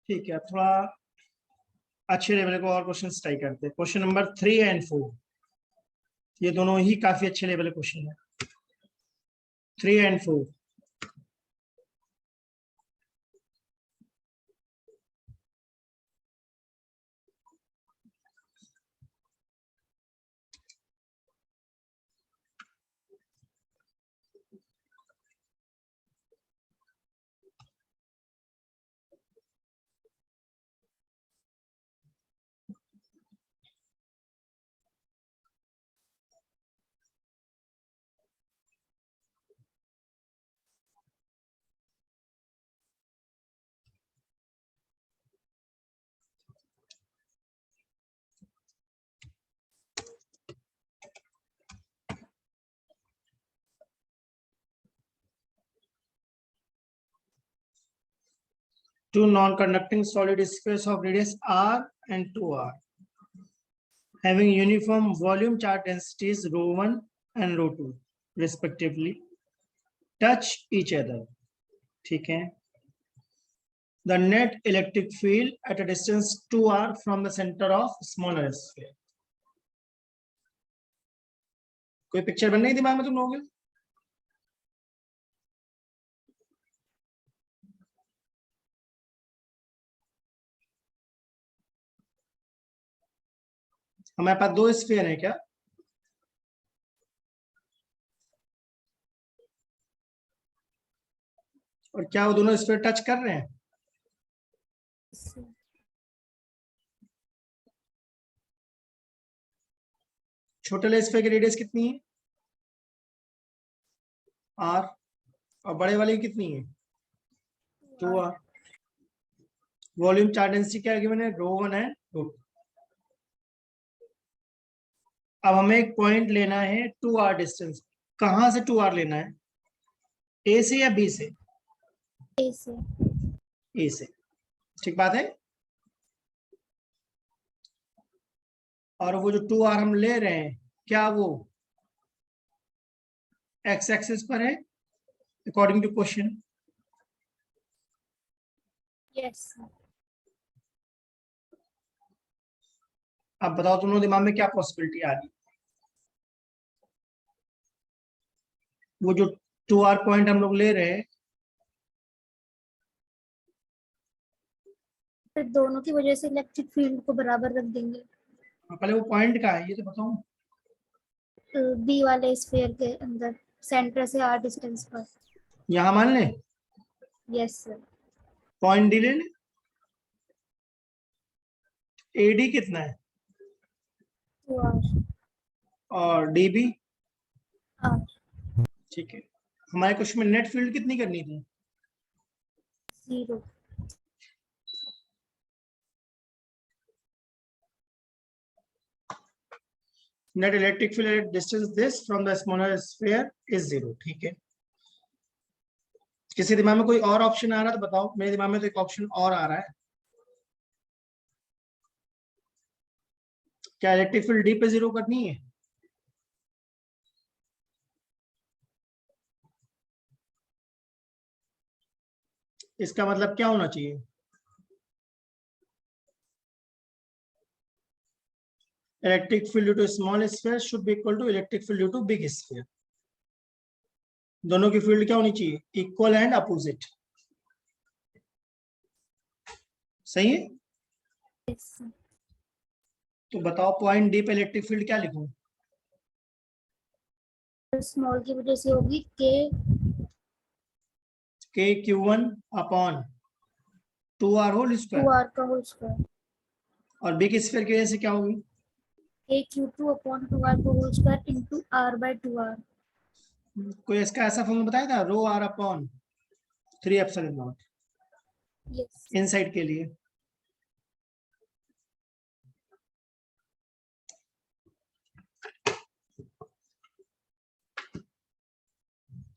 ठीक है, थोड़ा अच्छे लेवल को और क्वेश्चन ट्राई करते हैं। क्वेश्चन नंबर 3 एंड 4, ये दोनों ही काफी अच्छे लेवल के क्वेश्चन है। 3 and 4, two non-conducting solid spheres of radius r and 2r having uniform volume charge densities ρ1 and ρ2 respectively touch each other. ठीक है, the net electric field at a distance 2r from the center of smaller sphere. कोई picture बन रही दिमाग में तुम लोगों के? हमारे पास दो स्फीयर है क्या? और क्या वो दोनों स्फीयर टच कर रहे हैं? छोटे वाले स्फीयर की रेडियस कितनी है? r, और बड़े वाले की कितनी है? 2r. वॉल्यूम चार्ज डेंसिटी क्या गिवन है? ρ1 है ρ2. अब हमें एक पॉइंट लेना है 2r डिस्टेंस। कहां से 2r लेना है? ए से या बी से? ए से। ए से, ठीक बात है। और वो जो 2r हम ले रहे हैं, क्या वो एक्स एक्सिस पर है अकॉर्डिंग टू क्वेश्चन? यस। अब बताओ तुम लोग दिमाग में क्या पॉसिबिलिटी आ रही? वो जो 2r पॉइंट हम लोग ले रहे हैं, फिर दोनों की वजह से इलेक्ट्रिक फील्ड को बराबर रख देंगे। पहले वो पॉइंट का है ये तो बताओ। बी वाले स्फीयर के अंदर सेंटर से r डिस्टेंस पर। यहां मान ले। Yes sir. पॉइंट डी ले ले। एडी कितना है? 2r। और डी बी? r। ठीक है, हमारे क्वेश्चन में नेट फील्ड कितनी करनी थी? 0। Net electric field at distance this from the smaller sphere is 0। ठीक है, किसी दिमाग में कोई और ऑप्शन आ रहा है तो बताओ। मेरे दिमाग में तो एक ऑप्शन और आ रहा है। क्या इलेक्ट्रिक फील्ड डी पे 0 करनी है? इसका मतलब क्या होना चाहिए? Electric field due to small sphere should be equal to electric field due to big sphere. दोनों की फील्ड क्या होनी चाहिए? Equal and opposite. सही है? यस। तो बताओ पॉइंट डी पे इलेक्ट्रिक फील्ड क्या लिखूं? स्मॉल की वजह से होगी के Q1 upon 2r whole square. 2r का होल स्क्वायर। और बिग स्फीयर की वजह से क्या होगी? q2 अपॉन 2r का whole square into r by 2r। कोई इसका ऐसा फॉर्मूला बताया था? Rho r upon 3 epsilon naught yes. Inside के लिए।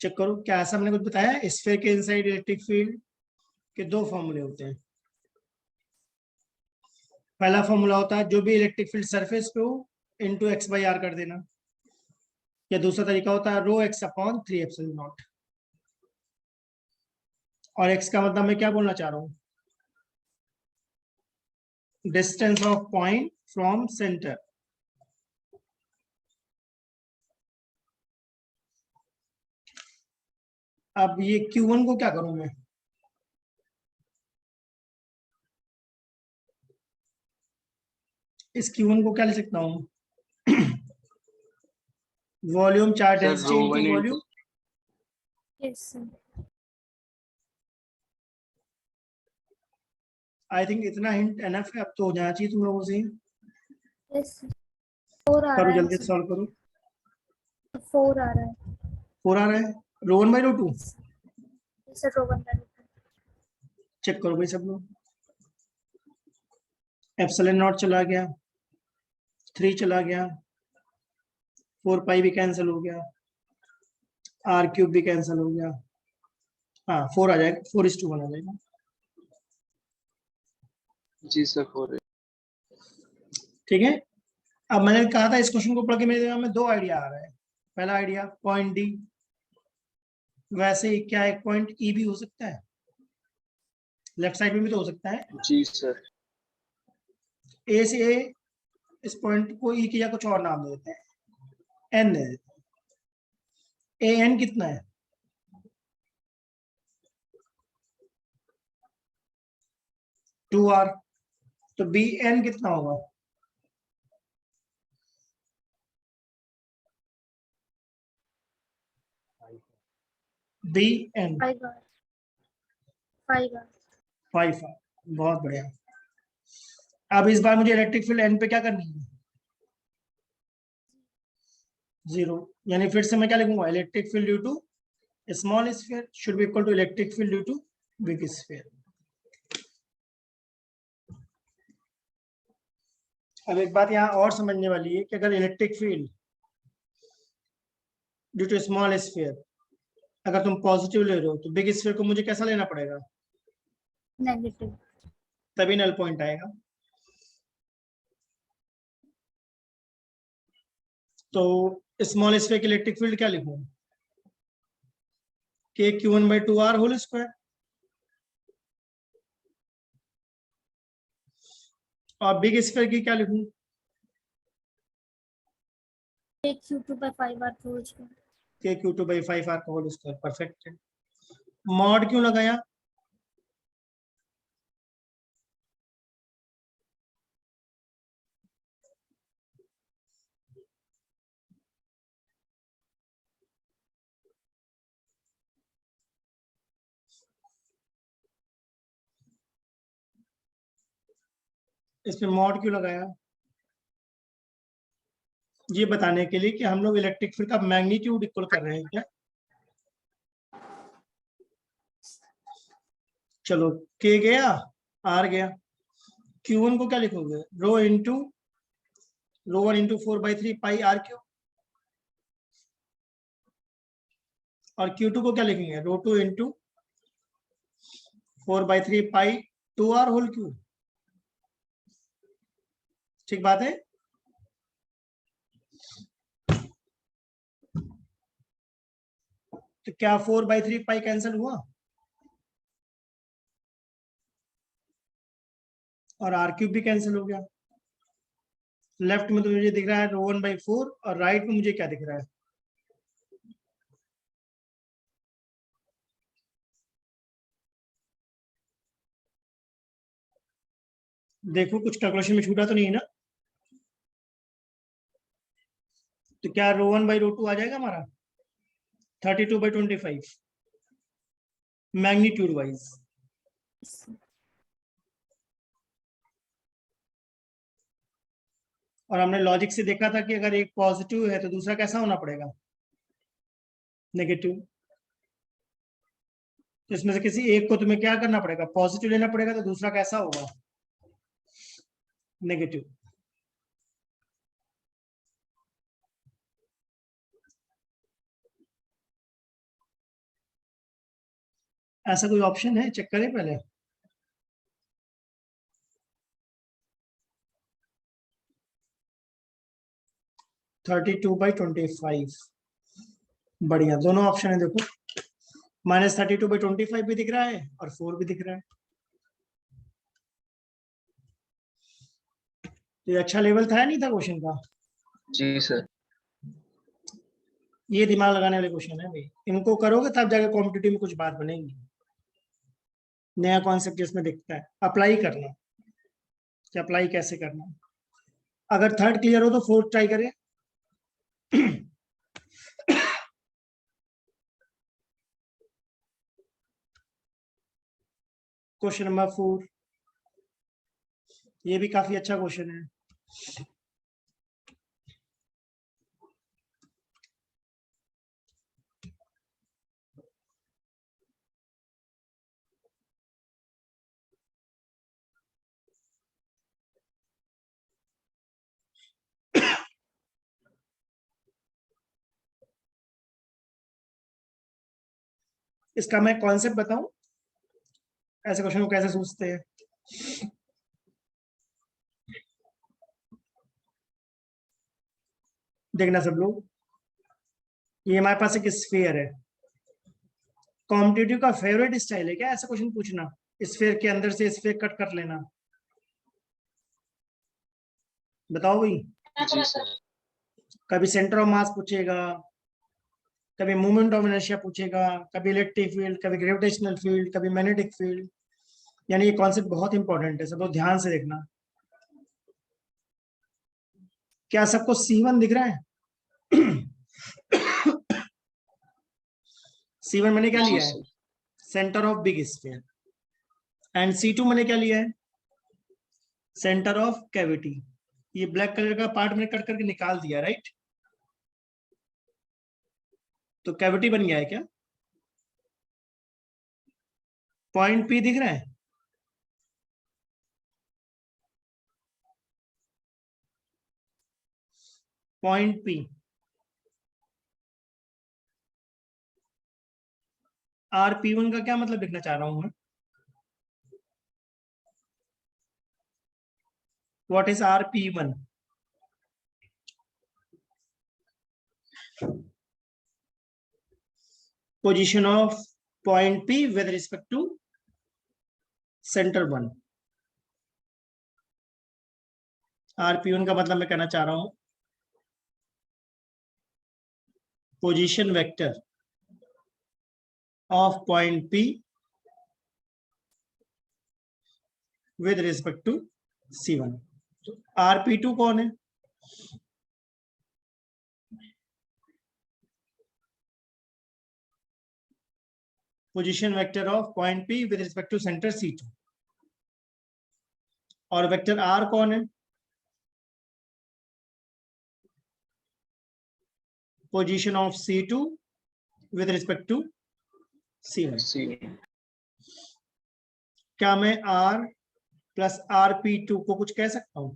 चेक करो क्या ऐसा मैंने कुछ बताया? स्फीयर के इनसाइड इलेक्ट्रिक फील्ड के दो फॉर्मूले होते हैं। पहला फॉर्मूला होता है जो भी इलेक्ट्रिक फील्ड सरफेस पे हो इनटू एक्स बाई आर कर देना, या दूसरा तरीका होता है रो एक्स अपॉन 3 एप्सिलॉन नॉट। और एक्स का मतलब मैं क्या बोलना चाह रहा हूँ? distance of point from center. अब ये Q1 को क्या करूं मैं? इस Q1 को क्या लिख सकता हूं? Volume charge density into volume. Yes, sir. I think इतना हिंट एनफ है, अब तो हो जाना चाहिए तुम लोगों से. Yes, sir. 4 आ करो रहा है जल्दी sir. सॉल्व करो. 4 आ रहा है. 4 आ रहा है. Rho 1 by rho 2 Yes, sir. Rowan by root. Check करो भाई सब लोग. एप्सिलॉन नॉट चला गया, 3 चला गया, 4 पाई भी कैंसिल हो गया, आर क्यूब भी कैंसिल हो गया. हाँ 4 आ जाएगा, 4:1 आ जाएगा. जी सर 4 है। ठीक है. अब मैंने कहा था इस क्वेश्चन को पढ़ के मेरे दिमाग में 2 आइडिया आ रहा है. पहला आइडिया पॉइंट डी, वैसे ही क्या एक पॉइंट ई भी हो सकता है, लेफ्ट साइड में भी तो हो सकता है. जी सर। ए से ए, इस पॉइंट को ई की या कुछ और नाम दे देते हैं, एन दे देते हैं. ए एन कितना है? Two R. तो बी एन कितना होगा? B N 5 R. 5 R. 5. बहुत बढ़िया. अब इस बार मुझे इलेक्ट्रिक फील्ड एन पे क्या करनी है? 0. यानी फिर से मैं क्या लिखूंगा? Electric field due to small sphere should be equal to electric field due to big sphere. अब एक बात यहाँ और समझने वाली है कि अगर electric field due to small sphere अगर तुम पॉजिटिव ले रहे हो तो बिग स्फीयर को मुझे कैसा लेना पड़ेगा? Negative. तभी नल पॉइंट आएगा. तो स्मॉल स्फीयर की इलेक्ट्रिक फील्ड क्या लिखूं? K Q1 by 2R whole square. और बिग स्फीयर की क्या लिखूं? Take Q2 by 5 R whole square. के Q2 बाई 5R का होल स्क्वायर. परफेक्ट है. मॉड क्यों लगाया? इसमें मॉड क्यों लगाया? ये बताने के लिए कि हम लोग इलेक्ट्रिक फील्ड का मैग्नीट्यूड इक्वल कर रहे हैं क्या. चलो के गया, आर गया. Q1 को क्या लिखोगे? रो 1 इंटू 4/3 पाई आर क्यूब. और Q2 को क्या लिखेंगे? रो 2 इंटू 4/3 पाई 2R होल क्यूब. ठीक बात है. तो क्या 4/3 पाई कैंसिल हुआ और आर क्यूब भी कैंसिल हो गया. लेफ्ट में तो मुझे दिख रहा है रो 1/4 और राइट में मुझे क्या दिख रहा है? देखो कुछ कैलकुलेशन में छूटा तो नहीं है ना. तो क्या रो 1/2 आ जाएगा हमारा 32/25 मैग्नीट्यूड वाइज. Yes, sir. और हमने लॉजिक से देखा था कि अगर एक पॉजिटिव है तो दूसरा कैसा होना पड़ेगा? नेगेटिव. तो इसमें से किसी एक को तुम्हें क्या करना पड़ेगा? पॉजिटिव लेना पड़ेगा. तो दूसरा कैसा होगा? नेगेटिव. ऐसा कोई ऑप्शन है? चेक करें पहले. (32/25) बढ़िया. दोनों ऑप्शन है देखो. (32/25) भी दिख रहा है और 4 भी दिख रहा है. तो ये अच्छा लेवल था या नहीं था क्वेश्चन का? जी सर। ये दिमाग लगाने वाले क्वेश्चन है भाई, इनको करोगे तब जाके कॉम्पिटिटिव में कुछ बात बनेगी, नया कॉन्सेप्ट इसमें दिखता है, अप्लाई करना कि अप्लाई कैसे करना। अगर थर्ड क्लियर हो तो फोर्थ ट्राई करें। क्वेश्चन नंबर 4, ये भी काफी अच्छा क्वेश्चन है। इसका मैं कॉन्सेप्ट बताऊं, ऐसे क्वेश्चन को कैसे सोचते हैं। देखना सब लोग, ये हमारे पास एक स्फीयर है। कॉम्पिटिटिव का फेवरेट स्टाइल है क्या ऐसा क्वेश्चन पूछना, स्फीयर के अंदर से स्फीयर कट कर लेना? बताओ भाई। जी सर। कभी सेंटर ऑफ मास पूछेगा, कभी मोमेंट ऑफ इनर्शिया पूछेगा, कभी इलेक्ट्रिक फील्ड, कभी ग्रेविटेशनल फील्ड, कभी मैग्नेटिक फील्ड। यानी ये कॉन्सेप्ट बहुत इंपॉर्टेंट है, सब लोग ध्यान से देखना। क्या सबको C1 दिख रहा है? C1 मैंने क्या जी लिया है? Sir. Centre of big sphere. And C2 मैंने क्या लिया है? Centre of cavity. ये ब्लैक कलर का पार्ट मैंने कट करके निकाल दिया, राइट? तो कैविटी बन गया है क्या? पॉइंट P दिख रहा है? Point P। RP1 का क्या मतलब लिखना चाह रहा हूं मैं? What is RP1? Position of point P with respect to center 1। RP1 का मतलब मैं कहना चाह रहा हूं position vector of point P with respect to C1। RP2 कौन है? Position vector of point P with respect to center C2। और वेक्टर R कौन है? Position of C2 with respect to C1। क्या मैं R प्लस RP2 को कुछ कह सकता हूं?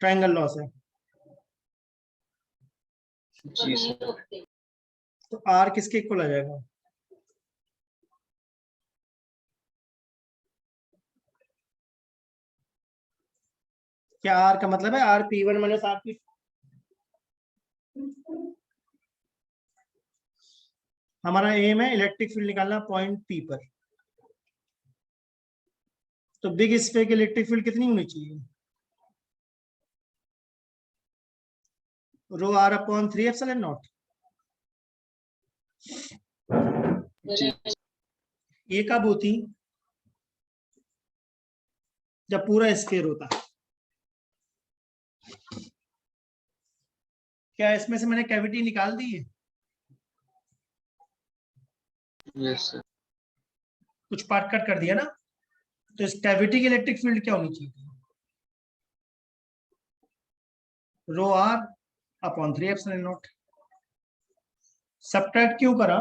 ट्रायंगल लॉ से। जी सर। तो R किसके इक्वल आ जाएगा? क्या R का मतलब है RP1 माइनस RP2? हमारा एम है इलेक्ट्रिक फील्ड निकालना पॉइंट P पर। तो बिग स्फीयर की इलेक्ट्रिक फील्ड कितनी होनी चाहिए? रो R अपॉन 3 एप्सिलॉन नॉट। ये कब होती? जब पूरा स्फीयर होता। क्या इसमें से मैंने कैविटी निकाल दी है? Yes sir. कुछ पार्ट कट कर दिया ना, तो इस कैविटी की इलेक्ट्रिक फील्ड क्या होनी चाहिए? रो R upon 3 epsilon not. Subtract क्यों करा?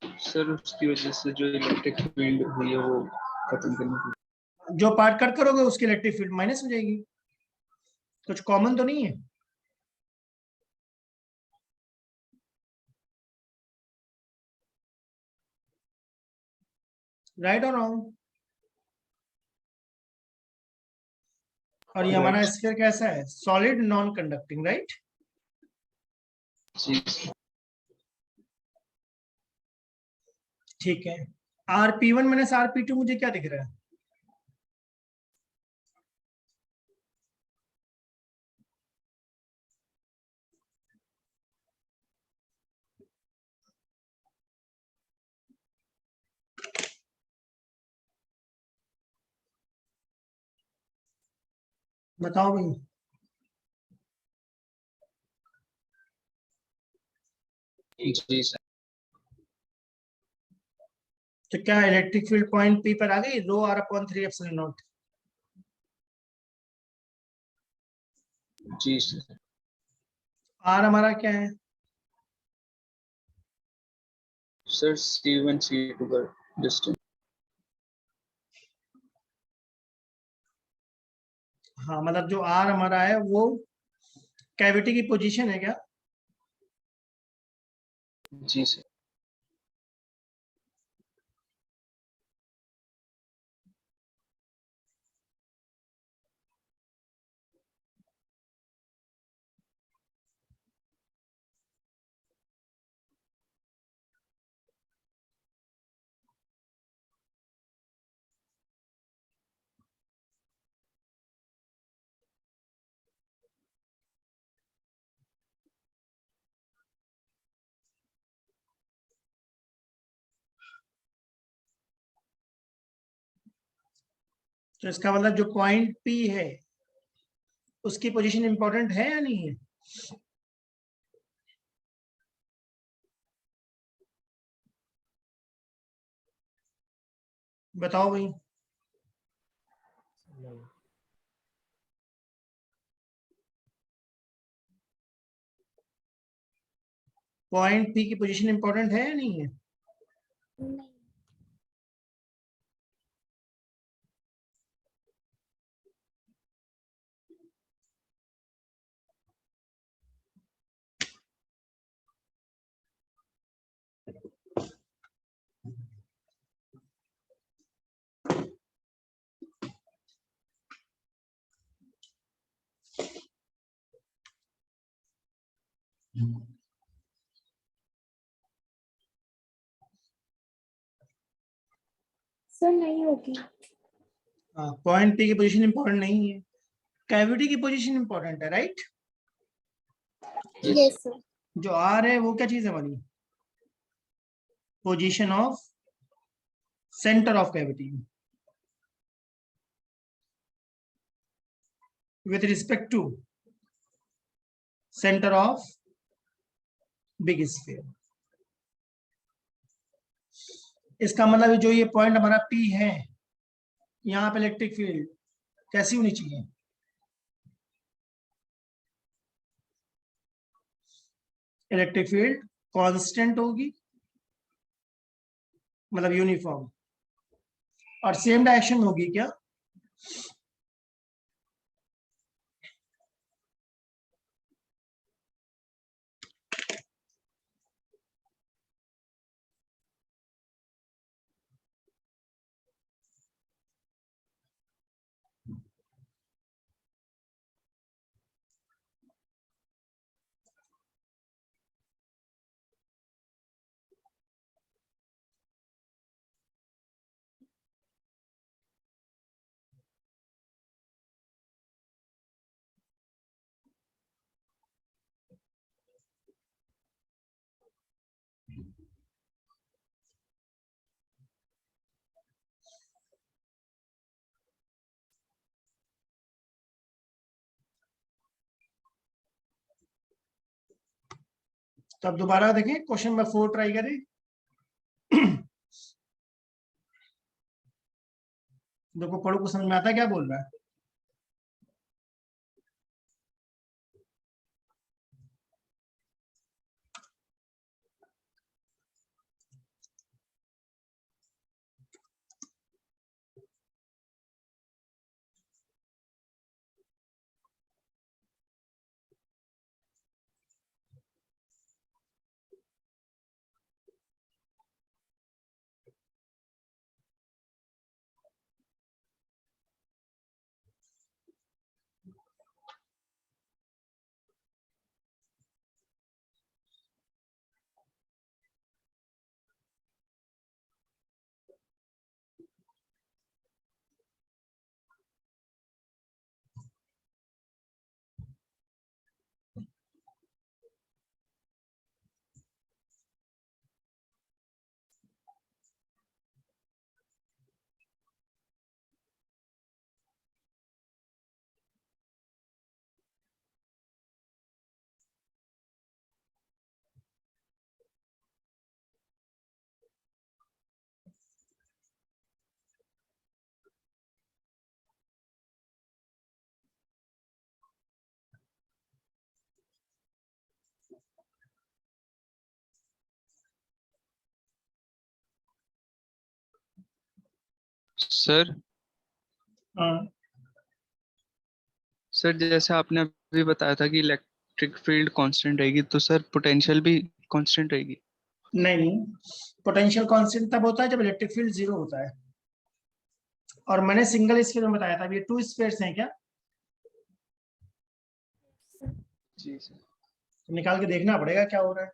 सर उसकी वजह से जो इलेक्ट्रिक फील्ड हुई है वो खत्म करने की। जो पार्ट कट करोगे उसकी इलेक्ट्रिक फील्ड माइनस हो जाएगी। कुछ कॉमन तो नहीं है? राइट और रॉन्ग? और ये हमारा स्फीयर कैसा है? Solid non conducting, right? जी सर। ठीक है, RP1 माइनस RP2 मुझे क्या दिख रहा है? बताओ भाई। जी सर। तो क्या इलेक्ट्रिक फील्ड पॉइंट P पर आ गई, rho R upon 3 epsilon naught. जी सर। R हमारा क्या है? सर C1 C2 का डिस्टेंस। हाँ, मतलब जो R हमारा है वो कैविटी की पोजीशन है क्या? जी सर। तो इसका मतलब जो पॉइंट P है उसकी पोजीशन इंपॉर्टेंट है या नहीं है? बताओ भाई। पॉइंट P की पोजीशन इंपॉर्टेंट है या नहीं है? नहीं। सर नहीं होगी। हाँ, पॉइंट P की पोजीशन इंपॉर्टेंट नहीं है, कैविटी की पोजीशन इंपॉर्टेंट है, राइट? Yes sir. जो R है वो क्या चीज है हमारी? Position of centre of cavity with respect to center of big sphere। इसका मतलब जो ये पॉइंट हमारा P है, यहाँ पे इलेक्ट्रिक फील्ड कैसी होनी चाहिए? इलेक्ट्रिक फील्ड कांस्टेंट होगी, मतलब यूनिफॉर्म, और सेम डायरेक्शन होगी क्या? तो अब दोबारा देखें, क्वेश्चन नंबर 4 ट्राई करें। देखो पढ़ो को समझ में आता है क्या बोल रहा है? सर हाँ, सर जैसे आपने अभी बताया था कि इलेक्ट्रिक फील्ड कांस्टेंट रहेगी, तो सर पोटेंशियल भी कांस्टेंट रहेगी? नहीं, पोटेंशियल कांस्टेंट तब होता है जब इलेक्ट्रिक फील्ड जीरो होता है। और मैंने सिंगल स्फीयर में बताया था, अब ये टू स्फीयर्स हैं क्या? जी सर। तो निकाल के देखना पड़ेगा क्या हो रहा है।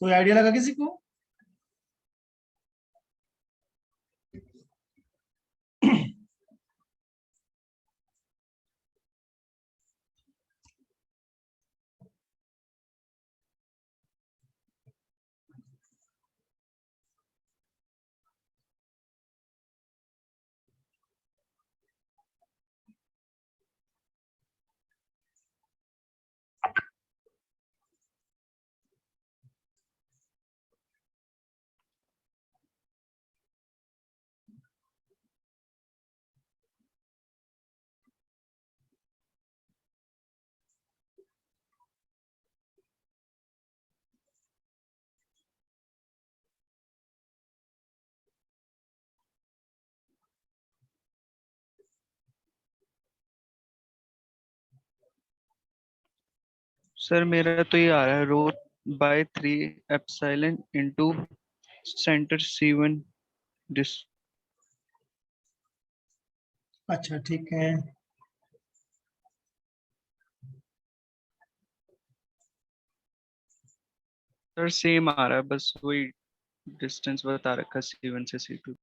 कोई आइडिया लगा किसी को? सर मेरा तो ये आ रहा है, rho by 3 epsilon into centre C1 डिस। अच्छा ठीक है। सर सेम आ रहा है, बस वही डिस्टेंस बता रखा है C1 से C2।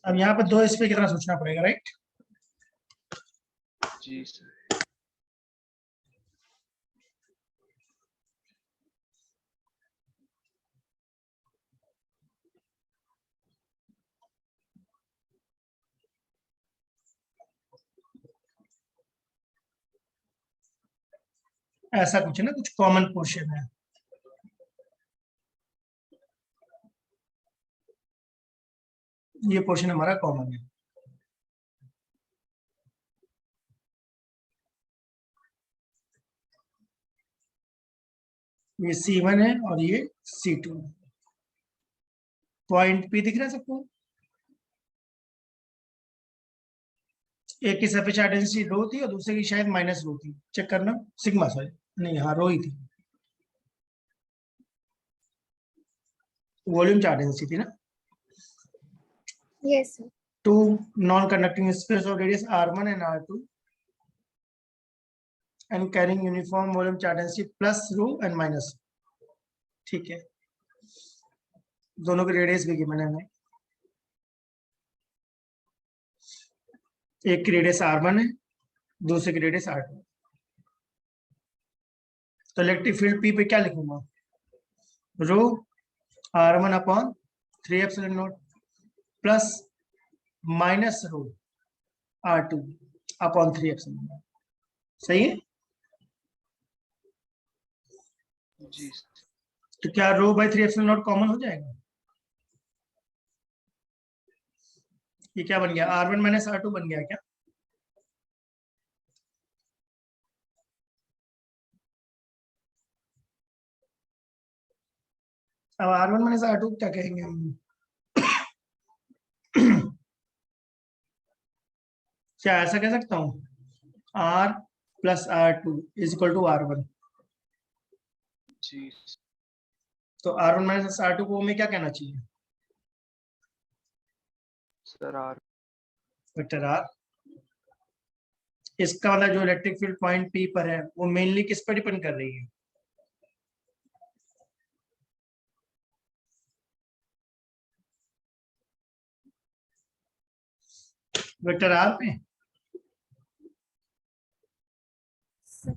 अब यहाँ पे दो स्फीयर की तरह सोचना पड़ेगा, राइट? जी सर। ऐसा कुछ है ना, कुछ कॉमन पोर्शन है। ये पोर्शन हमारा कॉमन है। ये C1 है और ये C2 है। पॉइंट P दिख रहा है सबको? एक की सरफेस चार्ज डेंसिटी रो थी और दूसरे की शायद माइनस रो थी, चेक करना, सिग्मा सॉरी, नहीं हाँ रो ही थी, वॉल्यूम चार्ज डेंसिटी थी ना। Yes, sir. Two non-conducting spheres of radius r1 and r2 and carrying uniform volume charge density plus rho and minus, ठीक है, दोनों की रेडियस भी गिवन है हमें, एक की रेडियस r1 है, दूसरे की रेडियस r2। तो इलेक्ट्रिक फील्ड P पे क्या लिखूंगा, रो r1 upon 3 epsilon not plus minus rho r2 upon 3 epsilon not, सही है। जी तो क्या रो बाई 3 एप्सिलॉन नॉट कॉमन हो जाएगा, ये क्या बन गया, r1 माइनस r2 बन गया क्या, अब r1 माइनस r2 क्या कहेंगे हम, क्या ऐसा कह सकता हूँ, r plus r2 is equal to r1, जी तो r1 माइनस r2 को हमें क्या कहना चाहिए, सर आर वेक्टर r। इसका मतलब जो इलेक्ट्रिक फील्ड पॉइंट P पर है वो मेनली किस पर डिपेंड कर रही है, वेक्टर r पे। Sir.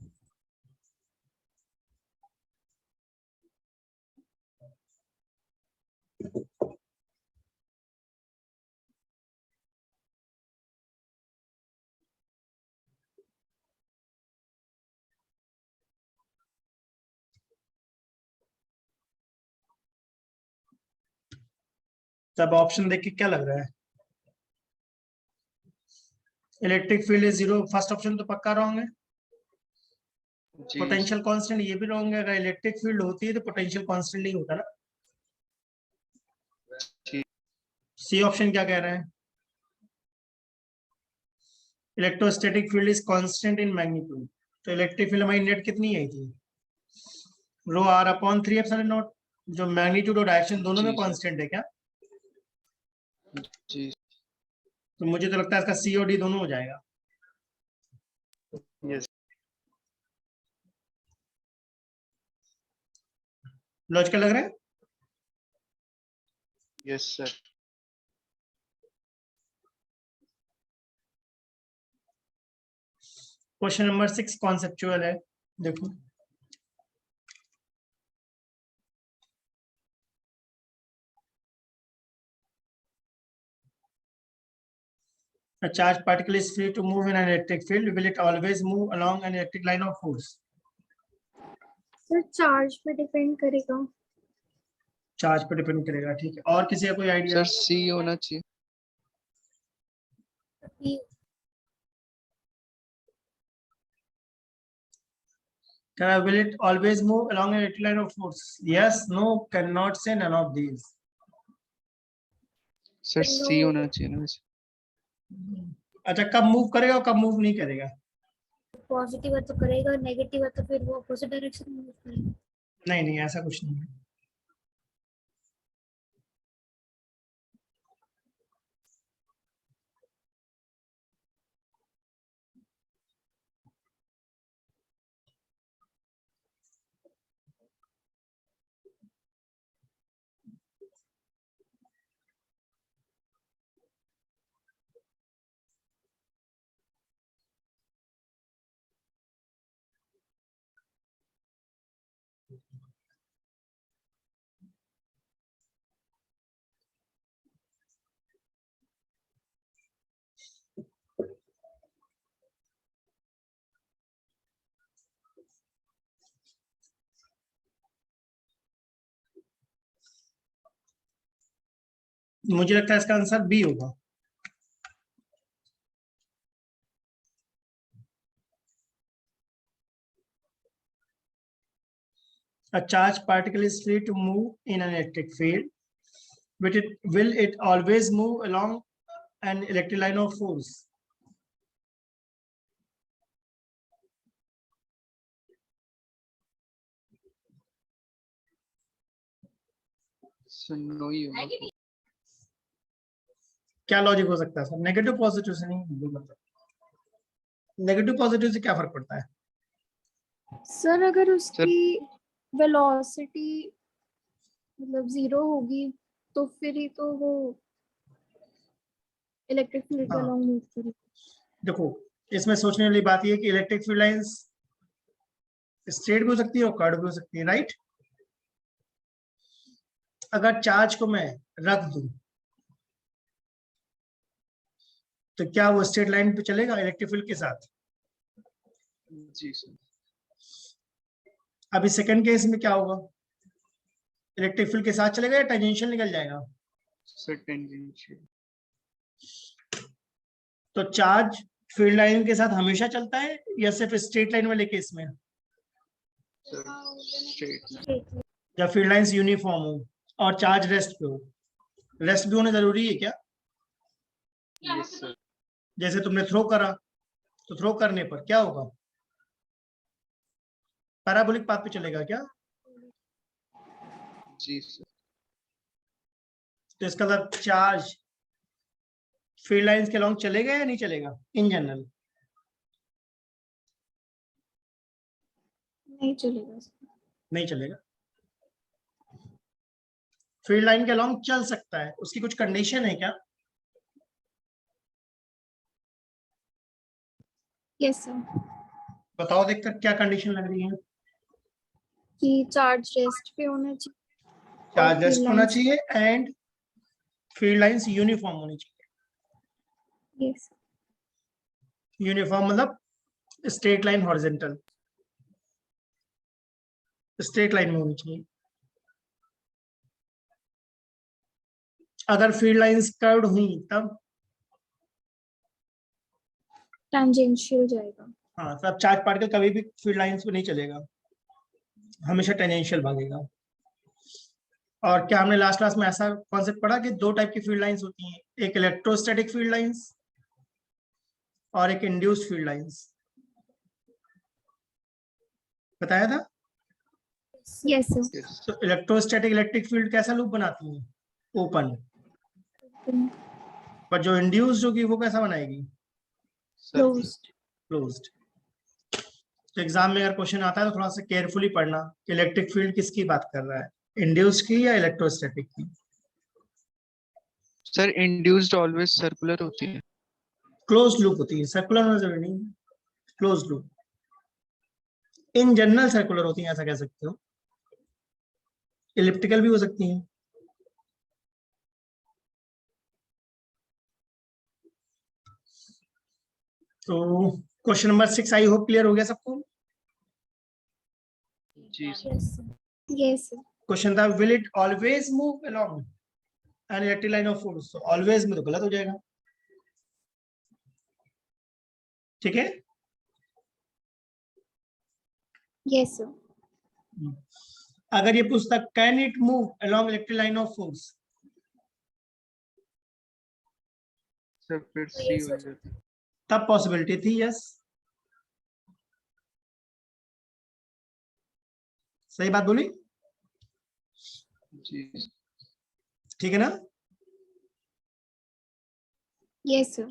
तब ऑप्शन देख के क्या लग रहा है, electric field is zero, first option तो पक्का रॉन्ग है, जी पोटेंशियल कांस्टेंट ये भी रॉन्ग है, अगर इलेक्ट्रिक फील्ड होती है तो पोटेंशियल कांस्टेंट नहीं होता ना। जी सी ऑप्शन क्या कह रहा है, electrostatic field is constant in magnitude, तो इलेक्ट्रिक फील्ड हमारी नेट कितनी आई थी, रो r अपॉन 3 एप्सिलॉन नॉट, जो मैग्नीट्यूड और डायरेक्शन दोनों में जी सर कांस्टेंट है क्या, जी तो मुझे तो लगता है इसका सी और डी दोनों हो जाएगा। यस लॉजिकल लग रहा है, yes sir question number 6 conceptual है, देखो a charged particle is free to move in an electric field, will it always move along an electric line of force, Sir, charge पे depend करेगा. Charge पर depend करेगा, ठीक है, और किसी का कोई आइडिया, सर सी होना चाहिए P. will it always move along an electric line of force, yes, no, cannot say none of these, sir C No. होना चाहिए ना वैसे अच्छा कब मूव करेगा और कब मूव नहीं करेगा, पॉजिटिव है तो करेगा, नेगेटिव है तो फिर वो अपोजिट डायरेक्शन में करेगा. नहीं नहीं ऐसा कुछ नहीं है, मुझे लगता है इसका आंसर बी होगा, a charged particle is free to move in an electric field, will it always move along an electric line of force, नो ही होगा। क्या लॉजिक हो सकता है सर? नेगेटिव पॉजिटिव से नहीं, मतलब नेगेटिव पॉजिटिव से क्या फर्क पड़ता है? सर अगर उसकी वेलोसिटी मतलब 0 होगी तो फिर ही तो वो इलेक्ट्रिक फील्ड के हाँ। अलॉन्ग मूव करेगी। देखो, इसमें सोचने वाली बात यह है कि इलेक्ट्रिक फील्ड लाइंस स्ट्रेट भी हो सकती है और कर्व भी हो सकती है, राइट? अगर चार्ज को मैं रख दूं तो क्या वो स्ट्रेट लाइन पे चलेगा इलेक्ट्रिक फील्ड के साथ? जी सर। अभी सेकंड केस में क्या होगा? इलेक्ट्रिक फील्ड के साथ चलेगा या टेंजेंशियल निकल जाएगा? Sir tangential. तो चार्ज फील्ड लाइन के साथ हमेशा चलता है या सिर्फ स्ट्रेट लाइन वाले केस में? Sir straight line. ठीक है। जब फील्ड लाइंस यूनिफॉर्म हो और चार्ज रेस्ट पे हो। रेस्ट भी होना जरूरी है क्या? Yes sir. जैसे तुमने थ्रो करा तो थ्रो करने पर क्या होगा? पैराबोलिक पाथ पे चलेगा क्या? जी सर। तो इसका मतलब चार्ज फील्ड लाइंस के अलॉन्ग चलेगा या नहीं चलेगा इन जनरल? नहीं चलेगा सर। नहीं चलेगा। फील्ड लाइन के अलॉन्ग चल सकता है, उसकी कुछ कंडीशन है क्या? Yes sir. बताओ देखकर क्या कंडीशन लग रही है। कि चार्ज रेस्ट पे होना चाहिए और चार्ज रेस्ट फील्ड होना लाइंस। चाहिए एंड फील्ड लाइंस यूनिफॉर्म होनी चाहिए। यस। यूनिफॉर्म मतलब straight line horizontal, straight line में होनी चाहिए। अगर फील्ड लाइंस कर्व्ड हुई तब? टेंजेंशियल जाएगा। हाँ, तब चार्ज पार्टिकल कभी भी फील्ड लाइंस पे नहीं चलेगा, हमेशा टेंजेंशियल भागेगा। और क्या हमने लास्ट क्लास में ऐसा कॉन्सेप्ट पढ़ा कि दो टाइप की फील्ड लाइंस होती हैं, एक इलेक्ट्रोस्टैटिक फील्ड लाइंस और एक इंड्यूस्ड फील्ड लाइंस, बताया था? Yes sir. यस। तो इलेक्ट्रोस्टैटिक इलेक्ट्रिक फील्ड कैसा लूप बनाती है? ओपन। पर जो इंड्यूस्ड होगी वो कैसा बनाएगी? Sir closed. क्लोज्ड। तो एग्जाम में अगर क्वेश्चन आता है तो थोड़ा सा केयरफुली पढ़ना कि इलेक्ट्रिक फील्ड किसकी बात कर रहा है, इंड्यूस्ड की या इलेक्ट्रोस्टैटिक की। सर इंड्यूस्ड ऑलवेज सर्कुलर होती है। क्लोज लूप होती है, सर्कुलर होना जरूरी नहीं, close loop. In general circular होती है, ऐसा कह सकते हो। इलिप्टिकल भी हो सकती हैं। तो question number 6 I hope clear हो गया सबको। जी sir. Yes sir. Yes sir. Question था will it always move along an electric line of force, तो ऑलवेज में तो गलत हो जाएगा, ठीक है। Yes sir. अगर ये पूछता can it move along electric line of force, sir फिर सी हो जाती। तब पॉसिबिलिटी थी यस। सही बात बोली, जी। ठीक है ना? Yes sir.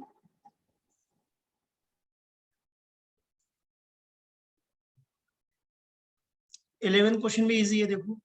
11 क्वेश्चन भी इजी है, देखो।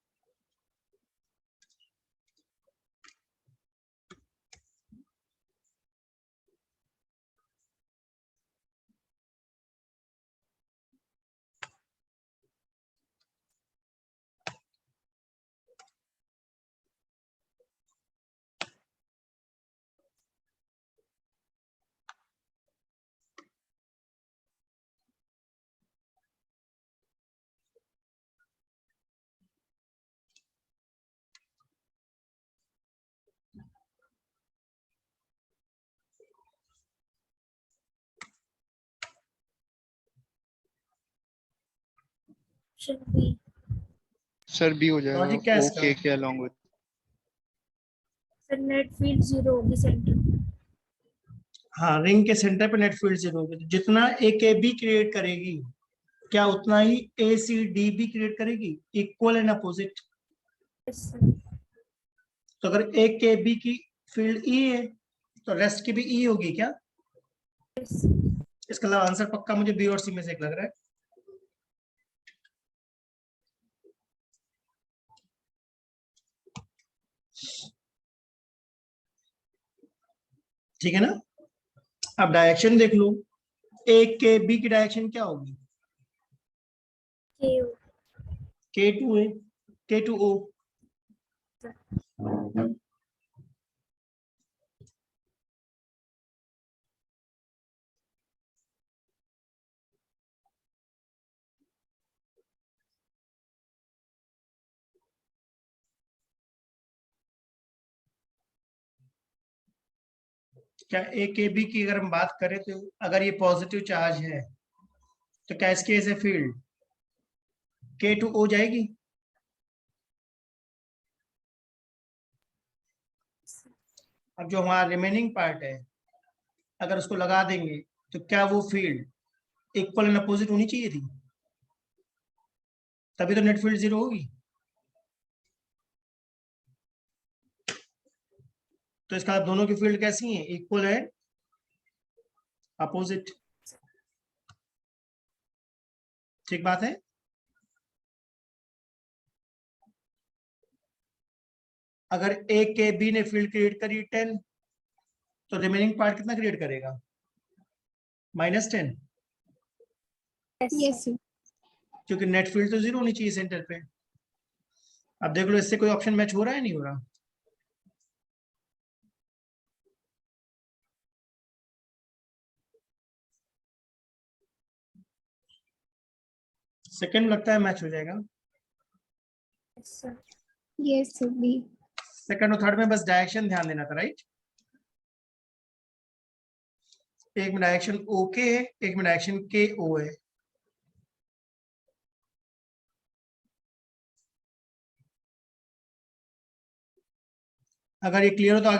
सर बी हो जाएगा। लॉजिक क्या है इसका? ओके के along with. Sir net field 0 होगी सेंटर। हाँ, रिंग के सेंटर पे नेट फील्ड 0 होगी, तो जितना ए के बी क्रिएट करेगी क्या उतना ही ए सी डी भी क्रिएट करेगी, equal and opposite. Yes sir. तो अगर एक के बी की फील्ड ई है तो रेस्ट की भी ई होगी क्या? इसका मतलब आंसर पक्का मुझे बी और सी में से एक लग रहा है। ठीक है ना? अब डायरेक्शन देख लो, ए के बी की डायरेक्शन क्या होगी? के टू है, के टू ओ। क्या ए के बी की अगर हम बात करें तो अगर ये पॉजिटिव चार्ज है तो क्या इसकी ऐसे फील्ड के टू ओ जाएगी? अब जो हमारा रिमेनिंग पार्ट है अगर उसको लगा देंगे तो क्या वो फील्ड इक्वल एंड अपोजिट होनी चाहिए थी, तभी तो नेट फील्ड जीरो होगी। तो इसका दोनों की फील्ड कैसी है? Equal and opposite. ठीक बात है। अगर ए के बी ने फील्ड क्रिएट करी 10 तो रिमेनिंग पार्ट कितना क्रिएट करेगा? -10, यस सर। क्योंकि नेट फील्ड तो जीरो होनी चाहिए सेंटर पे। अब देख लो इससे कोई ऑप्शन मैच हो रहा है नहीं हो रहा? सेकंड लगता है मैच हो जाएगा। Yes sir B. सेकंड और थर्ड में बस डायरेक्शन ध्यान देना था, राइट? एक में डायरेक्शन ओ के है, एक में डायरेक्शन के ओ है। अगर ये क्लियर हो तो आगे